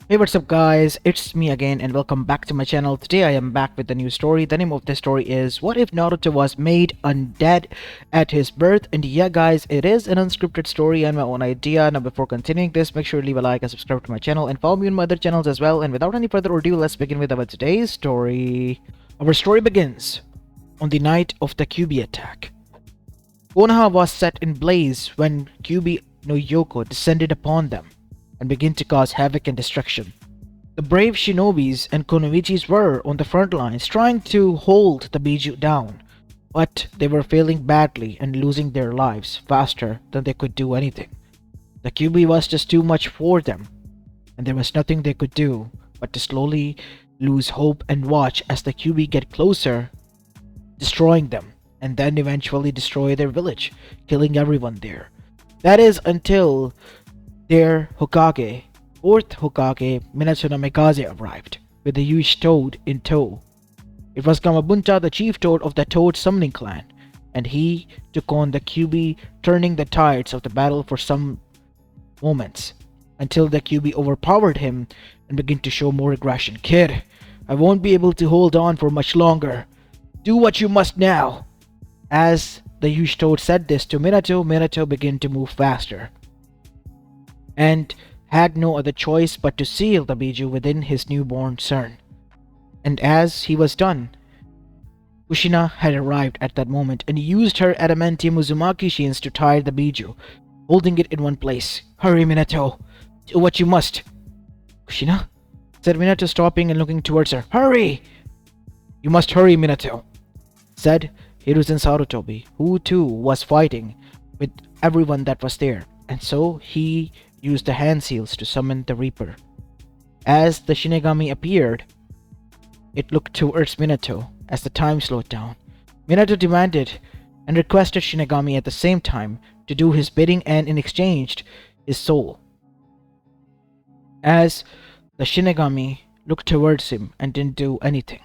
Hey, what's up guys, it's me again and welcome back to my channel. Today I am back with a new story. The name of the story is What If Naruto Was Made Undead at His Birth? And yeah guys, it is an unscripted story and my own idea. Now before continuing this, make sure to leave a like and subscribe to my channel and follow me on my other channels as well. And without any further ado, let's begin with our today's story. Our story begins on the night of the Kyuubi attack. Konoha was set in blaze when Kyuubi no Yoko descended upon them and began to cause havoc and destruction. The brave shinobis and kunoichis were on the front lines trying to hold the Biju down, but they were failing badly and losing their lives faster than they could do anything. The Kyuubi was just too much for them, and there was nothing they could do but to slowly lose hope and watch as the Kyuubi get closer, destroying them, and then eventually destroy their village, killing everyone there. That is until their Hokage, fourth Hokage, Minato no Mikaze arrived, with the huge toad in tow. It was Gamabunta, the chief toad of the Toad Summoning Clan, and he took on the Kyuubi, turning the tides of the battle for some moments, until the Kyuubi overpowered him and began to show more aggression. Kid, I won't be able to hold on for much longer. Do what you must now. As the huge toad said this to Minato, Minato began to move faster and had no other choice but to seal the Biju within his newborn son. And as he was done, Kushina had arrived at that moment and used her adamantium Uzumaki shins to tie the Biju, holding it in one place. Hurry, Minato! Do what you must! Kushina? Said Minato, stopping and looking towards her. Hurry! You must hurry, Minato! Said Hiruzen Sarutobi, who too was fighting with everyone that was there, and so he used the hand seals to summon the Reaper. As the Shinigami appeared, it looked towards Minato as the time slowed down. Minato demanded and requested Shinigami at the same time to do his bidding and in exchange his soul. As the Shinigami looked towards him and didn't do anything.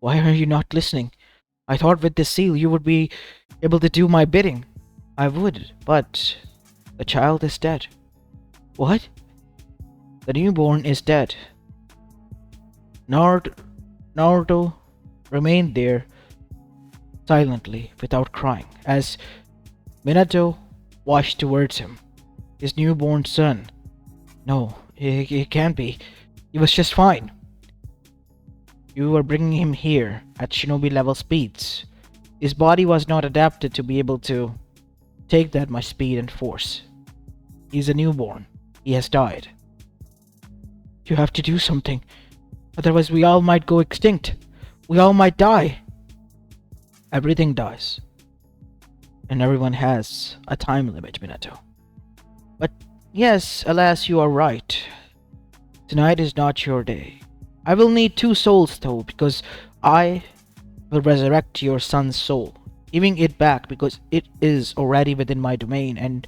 Why are you not listening? I thought with this seal you would be able to do my bidding. I would, but the child is dead. What? The newborn is dead. Naruto remained there silently without crying as Minato watched towards him. His newborn son. No, it can't be. He was just fine. You were bringing him here at shinobi level speeds. His body was not adapted to be able to take that much speed and force. He's a newborn. He has died. You have to do something. Otherwise we all might go extinct. We all might die. Everything dies. And everyone has a time limit, Minato. But yes, alas, you are right. Tonight is not your day. I will need 2 souls though, because I will resurrect your son's soul, giving it back because it is already within my domain and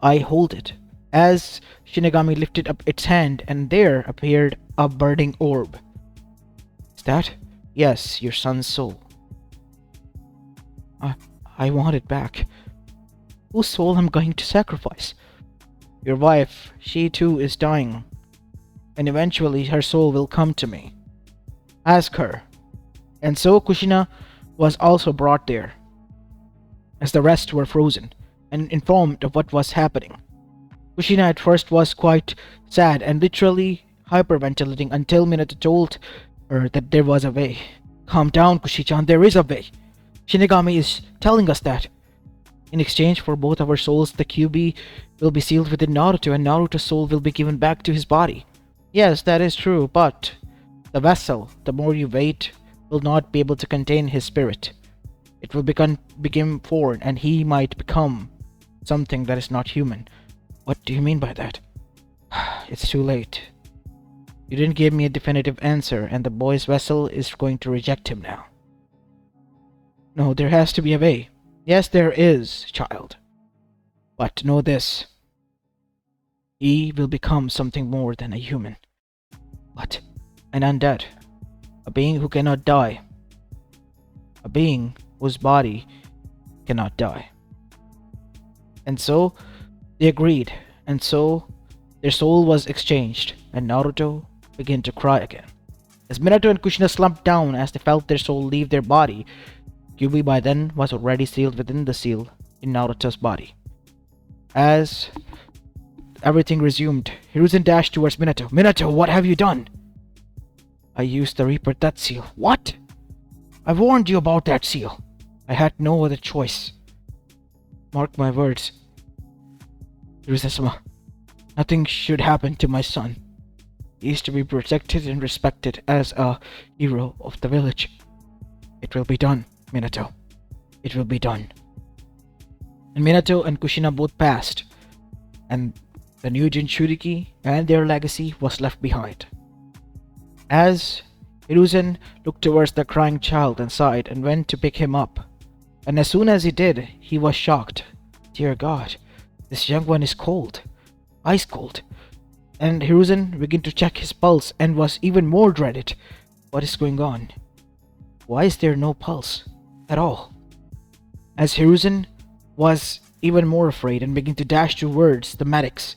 I hold it. As Shinigami lifted up its hand and there appeared a burning orb. Is that? Yes, your son's soul. I want it back. Whose soul I'm going to sacrifice? Your wife, she too is dying. And eventually her soul will come to me. Ask her. And so Kushina was also brought there, as the rest were frozen and informed of what was happening. Kushina at first was quite sad and literally hyperventilating until Minato told her that there was a way. Calm down, Kushi-chan, there is a way. Shinigami is telling us that. In exchange for both our souls, the Kyuubi will be sealed within Naruto and Naruto's soul will be given back to his body. Yes, that is true, but the vessel, the more you wait, will not be able to contain his spirit. It will become foreign and he might become something that is not human. What do you mean by that? It's too late. You didn't give me a definitive answer and the boy's vessel is going to reject him now. No, there has to be a way. Yes, there is, child. But know this. He will become something more than a human. What? An undead. A being who cannot die. A being whose body cannot die. And so they agreed, and so Their soul was exchanged, and Naruto began to cry again. As Minato and Kushina slumped down as they felt their soul leave their body, Kyuubi by then was already sealed within the seal in Naruto's body. As everything resumed, Hiruzen dashed towards Minato. Minato, what have you done? I used the Reaper Death Seal. What? I warned you about that seal. I had no other choice. Mark my words. Hiruzen-sama, nothing should happen to my son. He is to be protected and respected as a hero of the village. It will be done, Minato. It will be done. And Minato and Kushina both passed, and the new Jinchuriki and their legacy was left behind. As Hiruzen looked towards the crying child and sighed and went to pick him up, and as soon as he did, he was shocked. Dear God, this young one is cold, ice cold. And Hiruzen began to check his pulse and was even more dreaded. What is going on? Why is there no pulse at all? As Hiruzen was even more afraid and began to dash towards the medics.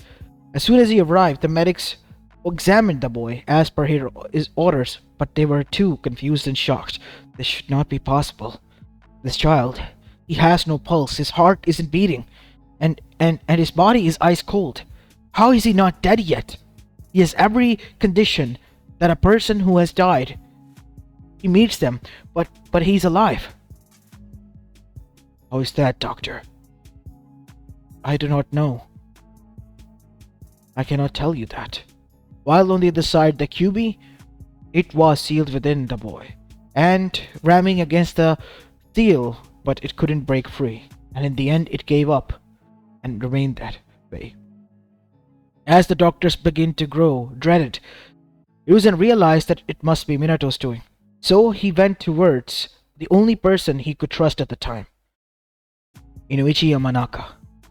As soon as he arrived, the medics examined the boy as per his orders, but they were too confused and shocked. This should not be possible. This child, he has no pulse, his heart isn't beating, and his body is ice cold. How is he not dead yet? He has every condition that a person who has died. He meets them, but he's alive. How is that, doctor? I do not know. I cannot tell you that. While on the other side, the Kyuubi, it was sealed within the boy, and ramming against the seal, but it couldn't break free, and in the end it gave up, and remained that way. As the doctors began to grow dreaded, Hiruzen realized that it must be Minato's doing. So he went towards the only person he could trust at the time, Inoichi Yamanaka,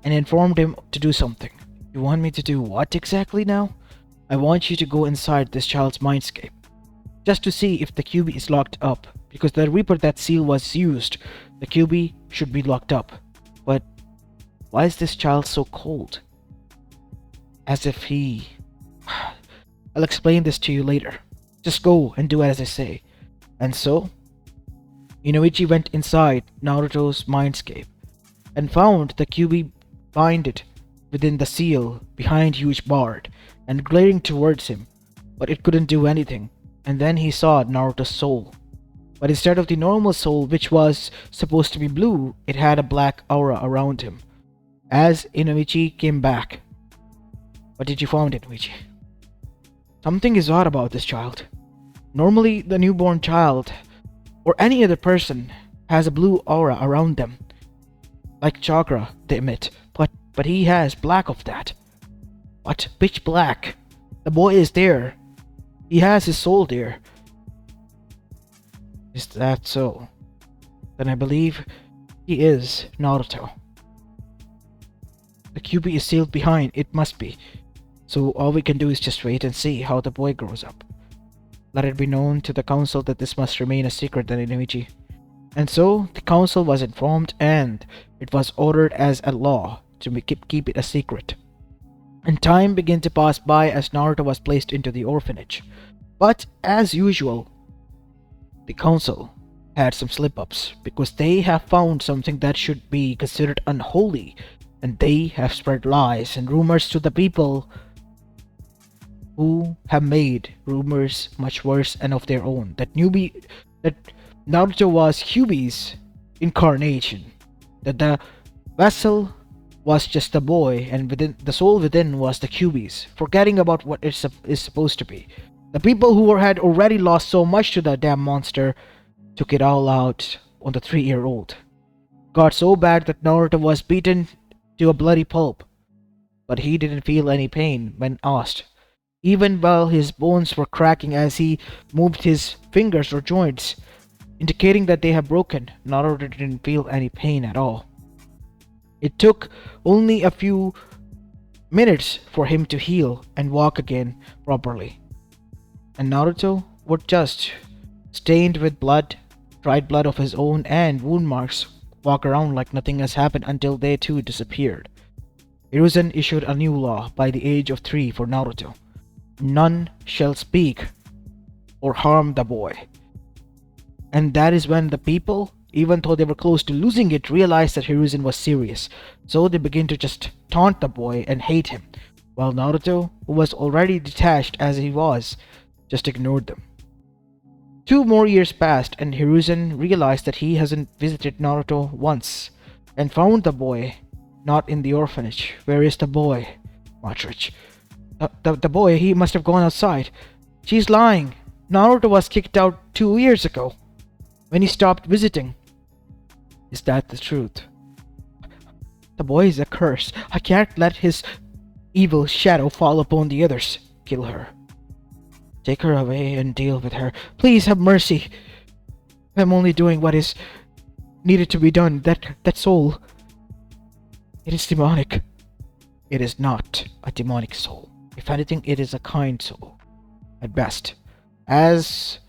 and informed him to do something. You want me to do what exactly now? I want you to go inside this child's mindscape, just to see if the Kyuubi is locked up, because the Reaper that seal was used, the Kyuubi should be locked up. But why is this child so cold? As if he... I'll explain this to you later. Just go and do as I say. And so, Inoichi went inside Naruto's mindscape and found the Kyuubi binded within the seal behind huge bard and glaring towards him, but it couldn't do anything. And then he saw Naruto's soul. But instead of the normal soul, which was supposed to be blue, it had a black aura around him. As Inoichi came back, what did you find, Inoichi? Something is odd about this child. Normally, the newborn child, or any other person, has a blue aura around them, like chakra they emit, but he has black of that. What? Pitch black. The boy is there. He has his soul there. Is that so? Then I believe he is Naruto. The Kyuubi is sealed behind, it must be. So all we can do is just wait and see how the boy grows up. Let it be known to the council that this must remain a secret, then Inoichi. And so the council was informed, and it was ordered as a law to keep it a secret. And time began to pass by as Naruto was placed into the orphanage. But as usual, the council had some slip-ups because they have found something that should be considered unholy, and they have spread lies and rumors to the people who have made rumors much worse and of their own. That Naruto was Kyuubi's incarnation, that the vessel was just a boy, and within the soul within was the Kyuubi's, forgetting about what it is supposed to be. The people who had already lost so much to the damn monster took it all out on the 3-year-old. Got so bad that Naruto was beaten to a bloody pulp, but he didn't feel any pain when asked. Even while his bones were cracking as he moved his fingers or joints, indicating that they had broken, Naruto didn't feel any pain at all. It took only a few minutes for him to heal and walk again properly. And Naruto would just, stained with blood, dried blood of his own and wound marks, walk around like nothing has happened until they too disappeared. Hiruzen issued a new law by the age of 3 for Naruto. None shall speak or harm the boy. And that is when the people, even though they were close to losing it, realized that Hiruzen was serious. So they began to just taunt the boy and hate him, while Naruto, who was already detached as he was, just ignored them. 2 more years passed, and Hiruzen realized that he hasn't visited Naruto once, and found the boy not in the orphanage. Where is the boy? Matrich. The boy, he must have gone outside. She's lying. Naruto was kicked out 2 years ago, when he stopped visiting. Is that the truth? The boy is a curse. I can't let his evil shadow fall upon the others. Kill her. Take her away and deal with her. Please have mercy. I'm only doing what is needed to be done. That soul, it is demonic. It is not a demonic soul. If anything, it is a kind soul, at best. As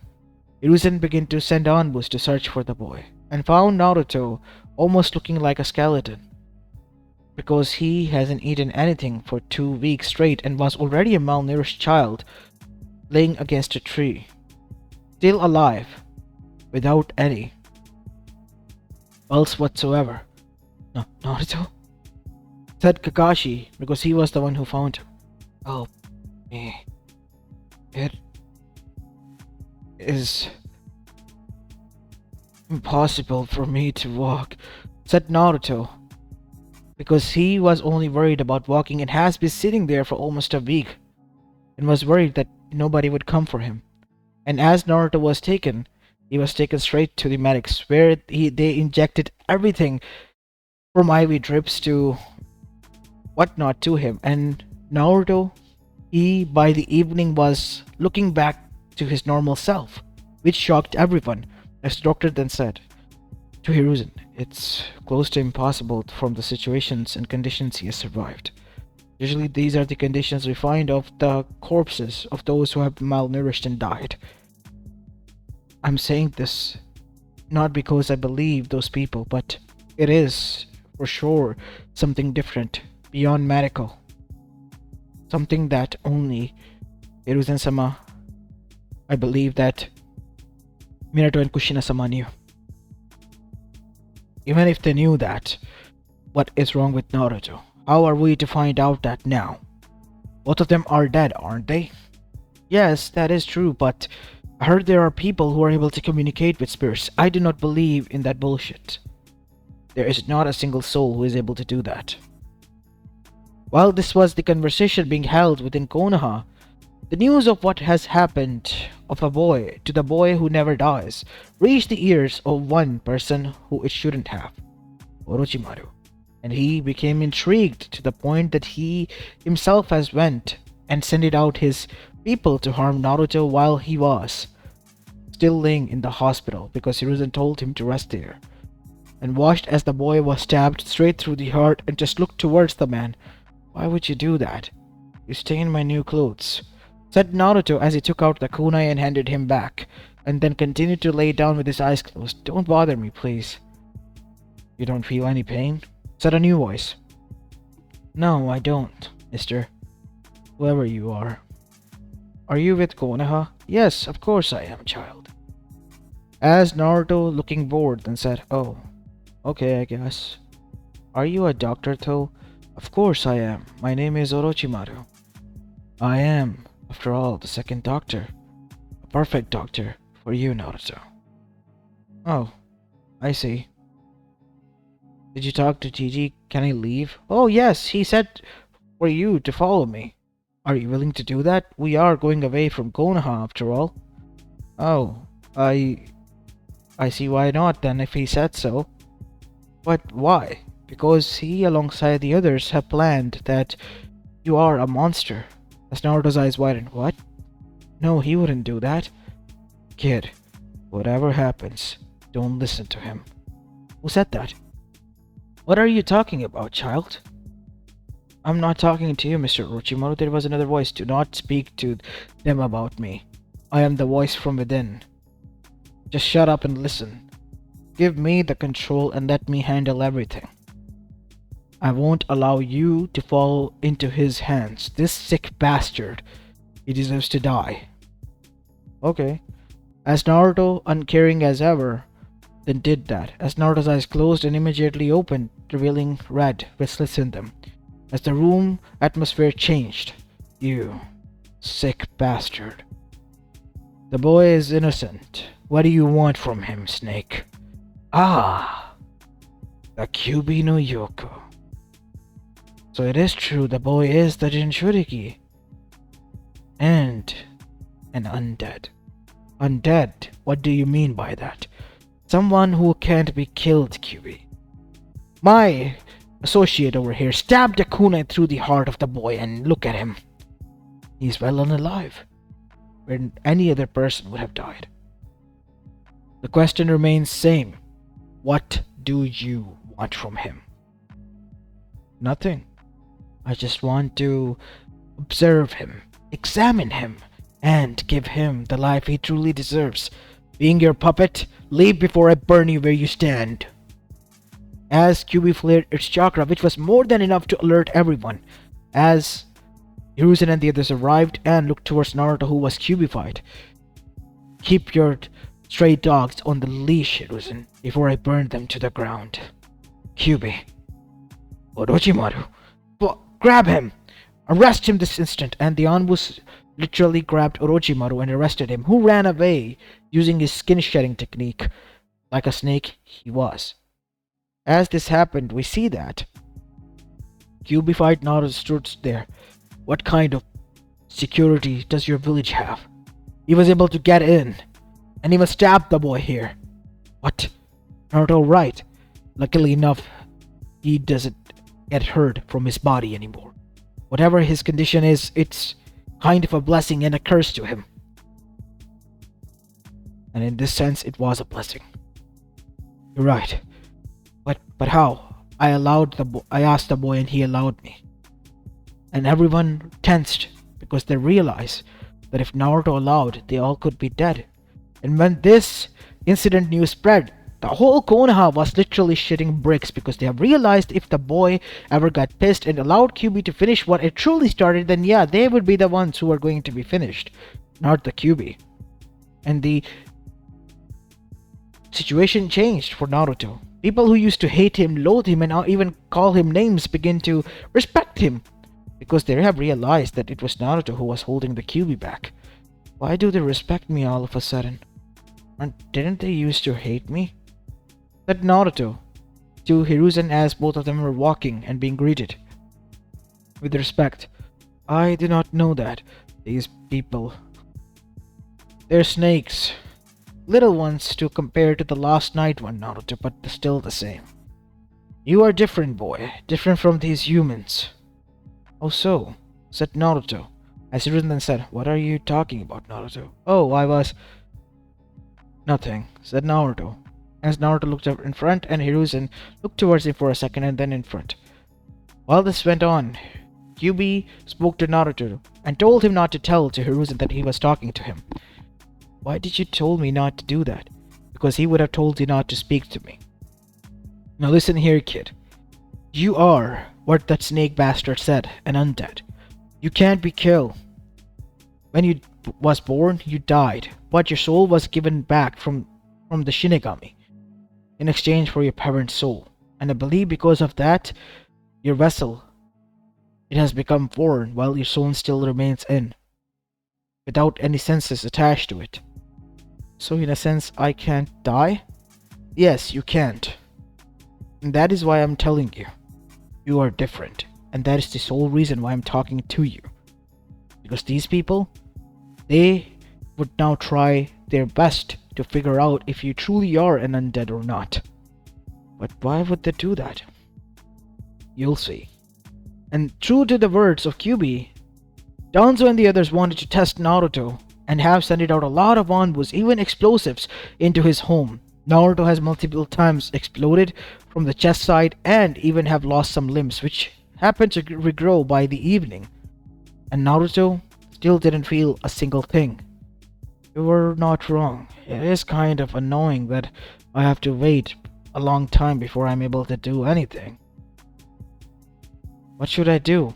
Hiruzen began to send envoys to search for the boy, and found Naruto almost looking like a skeleton, because he hasn't eaten anything for 2 weeks straight and was already a malnourished child, laying against a tree, still alive, without any pulse whatsoever. No, Naruto? Said Kakashi, because he was the one who found him. Help me. It is impossible for me to walk, said Naruto, because he was only worried about walking and has been sitting there for almost a week, and was worried that nobody would come for him. And as Naruto was taken, he was taken straight to the medics, where they injected everything from IV drips to whatnot to him. And Naruto, he by the evening was looking back to his normal self, which shocked everyone, as the doctor then said to Hiruzen, it's close to impossible from the situations and conditions he has survived. Usually these are the conditions we find of the corpses of those who have malnourished and died. I'm saying this not because I believe those people, but it is, for sure, something different, beyond medical. Something that only Hiruzen-sama, I believe that Minato and Kushina-sama knew. Even if they knew that, what is wrong with Naruto? How are we to find out that now? Both of them are dead, aren't they? Yes, that is true, but I heard there are people who are able to communicate with spirits. I do not believe in that bullshit. There is not a single soul who is able to do that. While this was the conversation being held within Konoha, the news of what has happened of a boy to the boy who never dies reached the ears of one person who it shouldn't have, Orochimaru, and he became intrigued to the point that he himself has went and sent out his people to harm Naruto while he was still laying in the hospital, because Hiruzen told him to rest there, and watched as the boy was stabbed straight through the heart and just looked towards the man. Why would you do that? You stained my new clothes, said Naruto as he took out the kunai and handed him back, and then continued to lay down with his eyes closed. Don't bother me, please. You don't feel any pain? Said a new voice. No, I don't, mister. Whoever you are. Are you with Konoha? Yes, of course I am, child. As Naruto, looking bored, then said, Oh, okay, I guess. Are you a doctor, though? Of course I am. My name is Orochimaru. I am, after all, the second doctor. A perfect doctor for you, Naruto. Oh, I see. Did you talk to Gigi? Can I leave? Oh yes, he said for you to follow me. Are you willing to do that? We are going away from Konoha after all. Oh, I see why not then if he said so. But why? Because he alongside the others have planned that you are a monster. As Naruto's eyes widened. What? No, he wouldn't do that. Kid, whatever happens, don't listen to him. Who said that? What are you talking about, child? I'm not talking to you, Mr. Orochimaru. There was another voice. Do not speak to them about me. I am the voice from within. Just shut up and listen. Give me the control and let me handle everything. I won't allow you to fall into his hands. This sick bastard. He deserves to die. Okay. As Naruto, uncaring as ever, then did that. As Naruto's eyes closed and immediately opened, revealing red with slits in them. As the room atmosphere changed. You sick bastard. The boy is innocent. What do you want from him, Snake? Ah, the Kyuubi no Yoko. So it is true, the boy is the Jinchuriki. And an undead. Undead? What do you mean by that? Someone who can't be killed, Kyuubi. My associate over here stabbed a kunai through the heart of the boy, and look at him. He's well and alive, where any other person would have died. The question remains same. What do you want from him? Nothing. I just want to observe him, examine him, and give him the life he truly deserves. Being your puppet, leave before I burn you where you stand. As Kyuubi flared its chakra, which was more than enough to alert everyone, as Hiruzen and the others arrived and looked towards Naruto, who was Kyuubified. Keep your stray dogs on the leash, Hiruzen, before I burn them to the ground. Kyuubi. Orochimaru. Grab him! Arrest him this instant! And the Anbus literally grabbed Orochimaru and arrested him, who ran away using his skin-shedding technique. Like a snake, he was. As this happened, we see that Kyuubified Naruto stood there. What kind of security does your village have? He was able to get in, and even stab the boy here. What? Naruto, right. Luckily enough, he doesn't get hurt from his body anymore. Whatever his condition is, it's kind of a blessing and a curse to him. And in this sense, it was a blessing. You're right. But how? I asked the boy and he allowed me. And everyone tensed because they realized that if Naruto allowed, they all could be dead. And when this incident news spread, the whole Konoha was literally shitting bricks because they have realized if the boy ever got pissed and allowed Kyuubi to finish what it truly started, then yeah, they would be the ones who are going to be finished, not the Kyuubi. And the situation changed for Naruto. People who used to hate him, loathe him, and now even call him names begin to respect him because they have realized that it was Naruto who was holding the Kyuubi back. Why do they respect me all of a sudden? And didn't they used to hate me? Said Naruto to Hiruzen as both of them were walking and being greeted with respect. I do not know that. These people, they're snakes. Little ones to compare to the last night one, Naruto, but still the same. You are different, boy. Different from these humans. Oh, so, said Naruto. As Hiruzen then said, what are you talking about, Naruto? Oh, I was... Nothing, said Naruto. As Naruto looked up in front and Hiruzen looked towards him for a second and then in front. While this went on, Kyuubi spoke to Naruto and told him not to tell to Hiruzen that he was talking to him. Why did you tell me not to do that? Because he would have told you not to speak to me. Now listen here, kid. You are what that snake bastard said, an undead. You can't be killed. When you was born, you died, but your soul was given back from the Shinigami in exchange for your parents' soul. And I believe because of that, your vessel, it has become foreign while your soul still remains in, without any senses attached to it. So in a sense, I can't die? Yes, you can't. And that is why I'm telling you. You are different. And that is the sole reason why I'm talking to you. Because these people, they would now try their best to figure out if you truly are an undead or not. But why would they do that? You'll see. And true to the words of Kyuubi, Danzo and the others wanted to test Naruto and have sent out a lot of onbus, even explosives, into his home. Naruto has multiple times exploded from the chest side and even have lost some limbs, which happened to regrow by the evening. And Naruto still didn't feel a single thing. You were not wrong. It is kind of annoying that I have to wait a long time before I'm able to do anything. What should I do?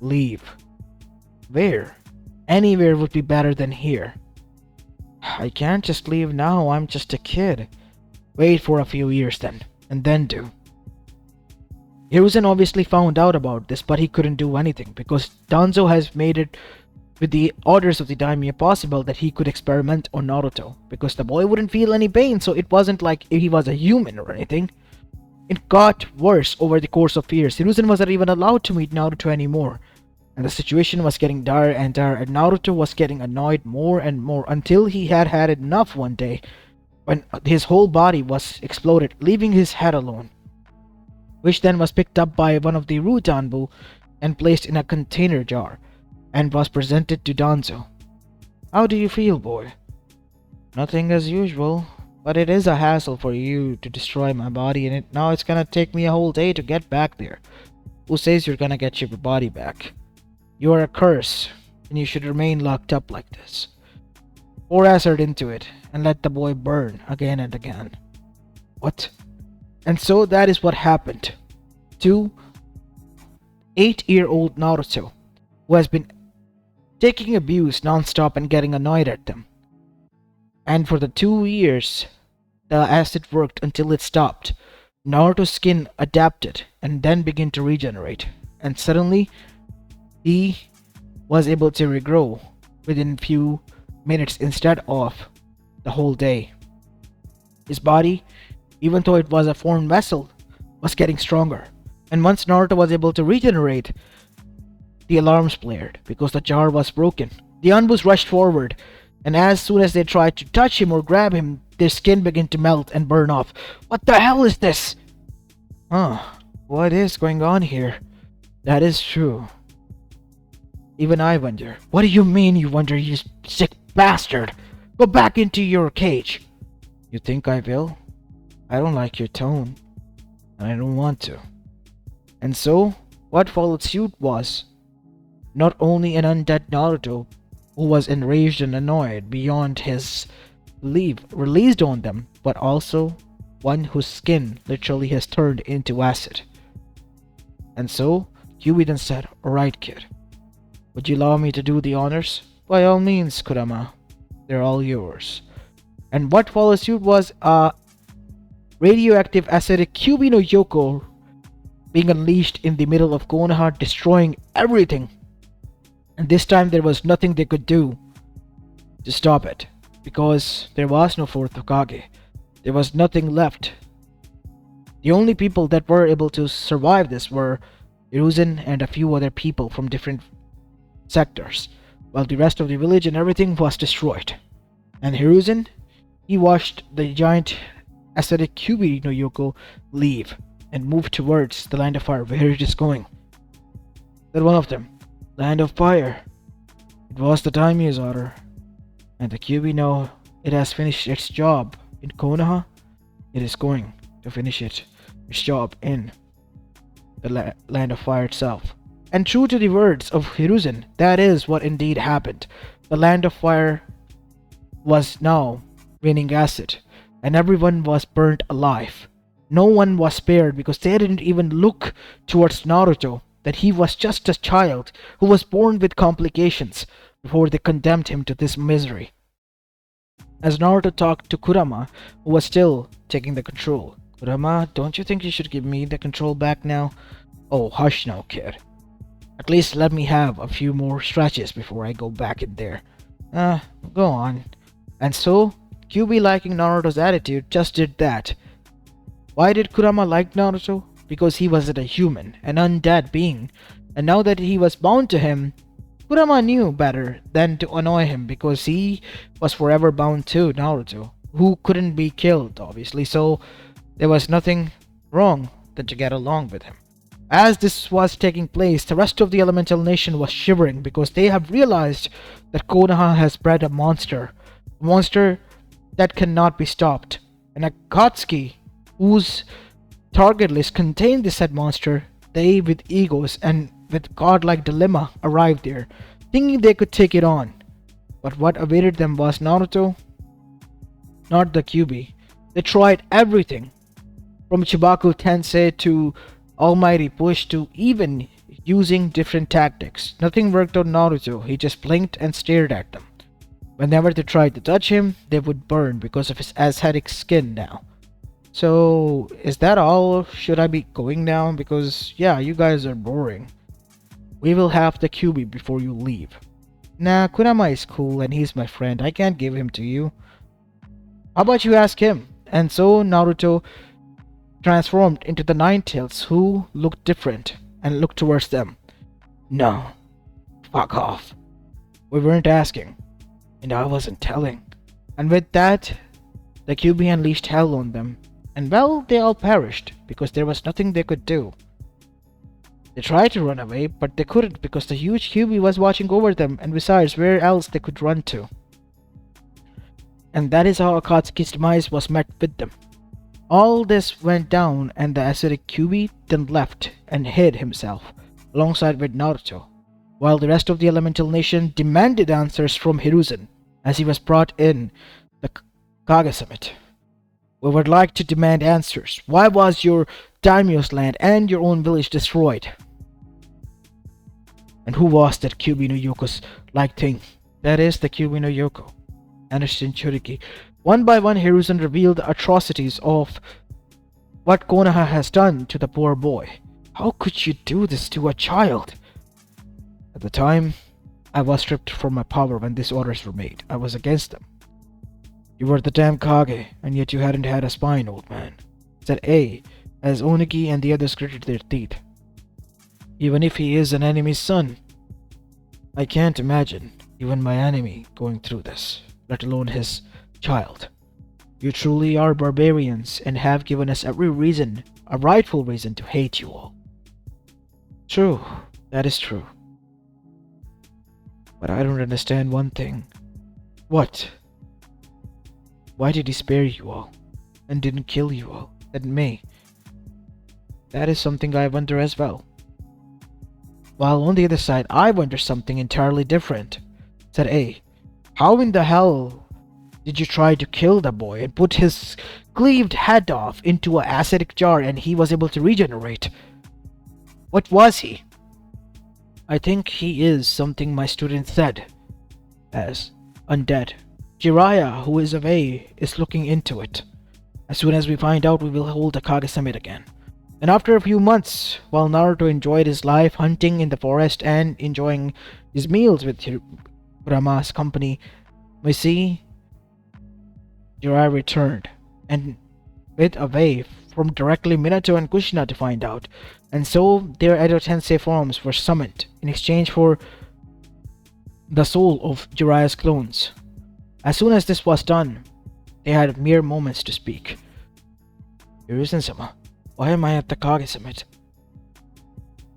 Leave. Where? Anywhere would be better than here. I can't just leave now, I'm just a kid. Wait for a few years then, and then do. Hiruzen obviously found out about this, but he couldn't do anything because Danzo has made it with the orders of the daimyo possible that he could experiment on Naruto because the boy wouldn't feel any pain, so it wasn't like he was a human or anything. It got worse over the course of years. Hiruzen wasn't even allowed to meet Naruto anymore, and the situation was getting dire and dire, and Naruto was getting annoyed more and more until he had had enough one day when his whole body was exploded, leaving his head alone, which then was picked up by one of the Rutanbu and placed in a container jar and was presented to Danzo. How do you feel, boy? Nothing as usual, but it is a hassle for you to destroy my body, and now it's gonna take me a whole day to get back there. Who says you're gonna get your body back? You are a curse, and you should remain locked up like this. Pour acid into it, and let the boy burn again and again. What? And so that is what happened to 8-year-old Naruto, who has been taking abuse non-stop and getting annoyed at them. And for the 2 years, the acid worked until it stopped. Naruto's skin adapted and then began to regenerate. And suddenly, he was able to regrow within few minutes instead of the whole day. His body, even though it was a formed vessel, was getting stronger. And once Naruto was able to regenerate, the alarms blared because the jar was broken. The Anbus rushed forward, and as soon as they tried to touch him or grab him, their skin began to melt and burn off. What the hell is this? What is going on here? That is true. Even I wonder. What do you mean you wonder, you sick bastard? Go back into your cage. You think I will? I don't like your tone, and I don't want to. And so, what followed suit was not only an undead Naruto who was enraged and annoyed beyond his leave released on them, but also one whose skin literally has turned into acid. And so, Kyuubi then said, "Alright, kid. Would you allow me to do the honors?" "By all means, Kurama. They're all yours." And what followed suit was a radioactive acidic Kyuubi no Yoko being unleashed in the middle of Konoha, destroying everything. And this time there was nothing they could do to stop it, because there was no fourth Hokage. There was nothing left. The only people that were able to survive this were Hiruzen and a few other people from different sectors, while the rest of the village and everything was destroyed. And Hiruzen, he watched the giant acidic Kyuubi no Yoko leave and move towards the land of fire, where it is going. Then one of them, Land of Fire. It was the daimyo's order, and the Kyuubi know it has finished its job in Konoha. It is going to finish its job in the Land of Fire itself. And true to the words of Hiruzen, that is what indeed happened. The Land of Fire was now raining acid, and everyone was burnt alive. No one was spared because they didn't even look towards Naruto, that he was just a child who was born with complications, before they condemned him to this misery. As Naruto talked to Kurama, who was still taking the control. "Kurama, don't you think you should give me the control back now?" "Oh, hush now, kid. At least let me have a few more stretches before I go back in there." Go on." And so, Kyuubi, liking Naruto's attitude, just did that. Why did Kurama like Naruto? Because he wasn't a human, an undead being, and now that he was bound to him, Kurama knew better than to annoy him, because he was forever bound to Naruto, who couldn't be killed, obviously, so there was nothing wrong than to get along with him. As this was taking place, the rest of the elemental nation was shivering because they have realized that Konoha has bred a monster that cannot be stopped, and Akatsuki, whose target list contained the said monster. They, with egos and with godlike dilemma, arrived there, thinking they could take it on. But what awaited them was Naruto, not the Kyuubi. They tried everything, from Chibaku Tensei to Almighty Push to even using different tactics. Nothing worked on Naruto, he just blinked and stared at them. Whenever they tried to touch him, they would burn because of his ascetic skin now. So, is that all? Should I be going now? Because, yeah, you guys are boring. We will have the QB before you leave. Nah, Kurama is cool and he's my friend. I can't give him to you. How about you ask him? And so Naruto transformed into the Nine-Tails, who looked different and looked towards them. No, fuck off. We weren't asking, and I wasn't telling. And with that, the QB unleashed hell on them, and well, they all perished because there was nothing they could do. They tried to run away, but they couldn't because the huge QB was watching over them, and besides, where else they could run to? And that is how Akatsuki's demise was met with them. All this went down, and the acidic QB then left and hid himself alongside with Naruto, while the rest of the elemental nation demanded answers from Hiruzen as he was brought in the Kage Summit. We would like to demand answers. Why was your daimyo's land and your own village destroyed? And who was that QB no Yoko's like thing? That is the QB no Yoko. Understand Churiki. One by one, Hiruzen revealed the atrocities of what Konoha has done to the poor boy. How could you do this to a child? At the time, I was stripped from my power when these orders were made. I was against them. You were the damn Kage, and yet you hadn't had a spine, old man, said A, as Onigi and the others gritted their teeth. Even if he is an enemy's son, I can't imagine even my enemy going through this, let alone his child. You truly are barbarians and have given us every reason, a rightful reason to hate you all. True, that is true. But I don't understand one thing. What? Why did he spare you all and didn't kill you all and me? That is something I wonder as well. While on the other side, I wonder something entirely different, said A. How in the hell did you try to kill the boy and put his cleaved head off into an acidic jar and he was able to regenerate? What was he? I think he is something my student said as undead. Jiraiya, who is of A, is looking into it. As soon as we find out, we will hold the Kage Summit again. And after a few months, while Naruto enjoyed his life hunting in the forest and enjoying his meals with Kurama's company, we see Jiraiya returned, and with a wave from directly Minato and Kushina to find out, and so their Edo Tensei forms were summoned in exchange for the soul of Jiraiya's clones. As soon as this was done, they had mere moments to speak. Hiruzen-sama, why am I at the Kage Summit?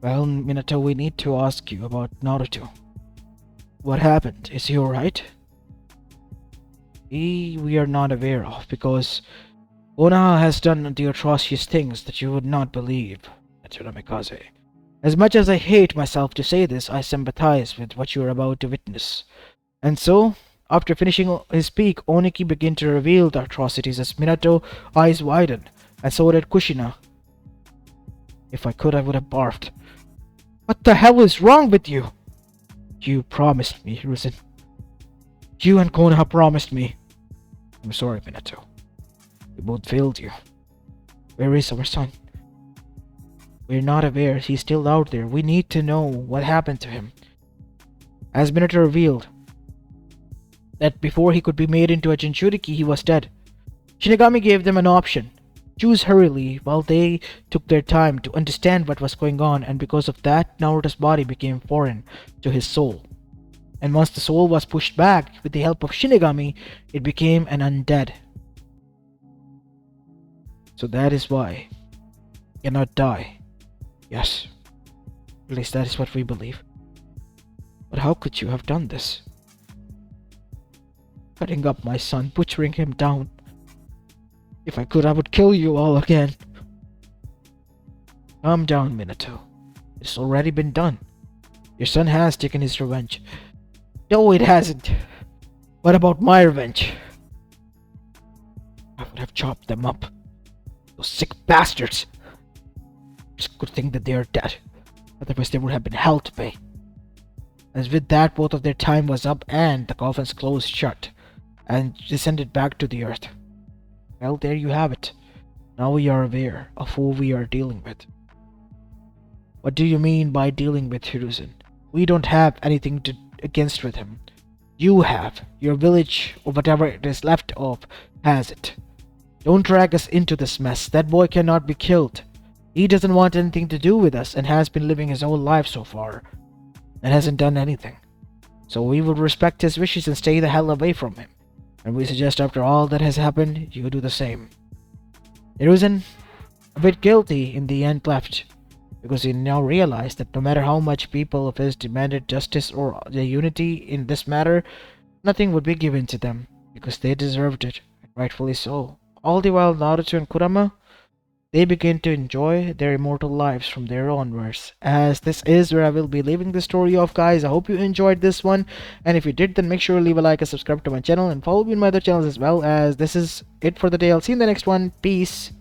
Well, Minato, we need to ask you about Naruto. What happened? Is he alright? We are not aware of, because Konoha has done the atrocious things that you would not believe, Tsuramikaze. As much as I hate myself to say this, I sympathize with what you are about to witness. And so, after finishing his speak, Oniki began to reveal the atrocities as Minato eyes widened, and so did Kushina. If I could, I would have barfed. What the hell is wrong with you? You promised me, Hiruzen. You and Konoha promised me. I'm sorry, Minato. We both failed you. Where is our son? We're not aware. He's still out there. We need to know what happened to him. As Minato revealed that before he could be made into a Jinchuriki, he was dead. Shinigami gave them an option. Choose hurriedly while they took their time to understand what was going on, and because of that, Naruto's body became foreign to his soul. And once the soul was pushed back with the help of Shinigami, it became an undead. So that is why he cannot die. Yes, at least that is what we believe. But how could you have done this? Cutting up my son, butchering him down. If I could, I would kill you all again. Calm down, Minato. It's already been done. Your son has taken his revenge. No, it hasn't. What about my revenge? I would have chopped them up. Those sick bastards. It's a good thing that they are dead. Otherwise, there would have been hell to pay. As with that, both of their time was up and the coffins closed shut and descended back to the earth. Well, there you have it. Now we are aware of who we are dealing with. What do you mean by dealing with Hiruzen? We don't have anything against with him. You have. Your village, or whatever it is left of, has it. Don't drag us into this mess. That boy cannot be killed. He doesn't want anything to do with us and has been living his own life so far and hasn't done anything. So we will respect his wishes and stay the hell away from him. And we suggest after all that has happened, you do the same. Hiruzen, a bit guilty in the end, left, because he now realized that no matter how much people of his demanded justice or the unity in this matter, nothing would be given to them, because they deserved it, and rightfully so. All the while Naruto and Kurama, they begin to enjoy their immortal lives from there onwards. As this is where I will be leaving the story off, guys. I hope you enjoyed this one, and if you did, then make sure to leave a like and subscribe to my channel and follow me on my other channels as well. As this is it for the day. I'll see you in the next one. Peace.